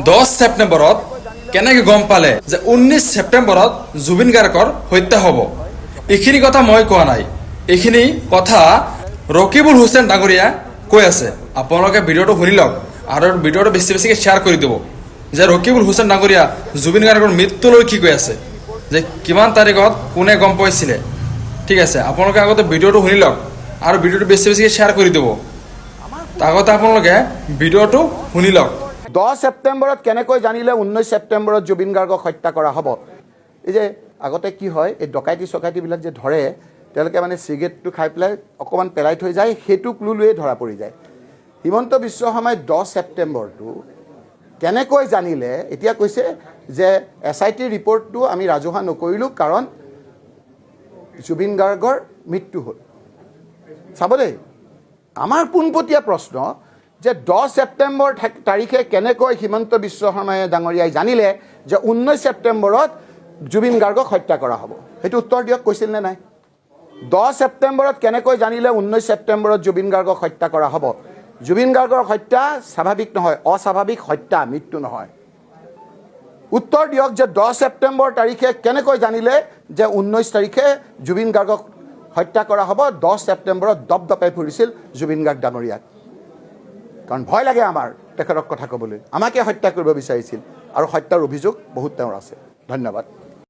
10 ছেপ্টেম্বৰত কেনেকৈ গম পালে যে 19 ছেপ্টেম্বৰত জুবিন গাৰ্গৰ হত্যা হ'ব? এইখিনি কথা মই কোৱা নাই, এইখিনি কথা ৰকিবুল হুছেইন ডাঙৰীয়া কৈ আছে। আপোনালোকে ভিডিঅ'টো শুনি লওক আৰু ভিডিঅ'টো বেছিকৈ শ্বেয়াৰ কৰি দিব যে ৰকিবুল হুছেইন ডাঙৰীয়া জুবিন গাৰ্গৰ মৃত্যুলৈ কি কৈ আছে, যে কিমান তাৰিখত কোনে গম পাইছিলে। ঠিক আছে, আপোনালোকে আগতে ভিডিঅ'টো শুনি লওক আৰু ভিডিঅ'টো বেছিকৈ শ্বেয়াৰ কৰি দিব। আগতে আপোনালোকে ভিডিঅ'টো শুনি লওক। 10 ছেপ্টেম্বৰত কেনেকৈ জানিলে 19 ছেপ্টেম্বৰত জুবিন গাৰ্গক হত্যা কৰা হ'ব? এই যে আগতে কি হয়, এই ডকাইতিবিলাক যে ধৰে, তেওঁলোকে মানে চিগাৰেটটো খাই পেলাই অকণমান পেলাই থৈ যায়, সেইটো ক্লু লৈয়ে ধৰা পৰি যায়। হিমন্ত বিশ্ব শৰ্মাই 10 ছেপ্টেম্বৰটো কেনেকৈ জানিলে? এতিয়া কৈছে যে SIT ৰিপৰ্টটো আমি ৰাজহুৱা নকৰিলোঁ কাৰণ জুবিন গাৰ্গৰ মৃত্যু হ'ল। চাব দেই, আমাৰ পোনপটীয়া প্ৰশ্ন যে 10 ছেপ্টেম্বৰ তাৰিখে কেনেকৈ হিমন্ত বিশ্ব শৰ্মাই ডাঙৰীয়াই জানিলে যে 19 ছেপ্টেম্বৰত জুবিন গাৰ্গক হত্যা কৰা হ'ব? সেইটো উত্তৰ দিয়ক, কৈছিল নে নাই? 10 ছেপ্টেম্বৰত কেনেকৈ জানিলে 19 ছেপ্টেম্বৰত জুবিন গাৰ্গক হত্যা কৰা হ'ব? জুবিন গাৰ্গৰ হত্যা স্বাভাৱিক নহয়, অস্বাভাৱিক হত্যা, মৃত্যু নহয়। উত্তৰ দিয়ক যে 10 ছেপ্টেম্বৰ তাৰিখে কেনেকৈ জানিলে যে 19 তাৰিখে জুবিন গাৰ্গক হত্যা কৰা হ'ব? 10 ছেপ্টেম্বৰত দপদপাই ফুৰিছিল জুবিন গাৰ্গ ডাঙৰীয়াক, কাৰণ ভয় লাগে আমাৰ তেখেতক কথা ক'বলৈ। আমাকে হত্যা কৰিব বিচাৰিছিল আৰু হত্যাৰ অভিযোগ বহুত তেওঁৰ আছে। ধন্যবাদ।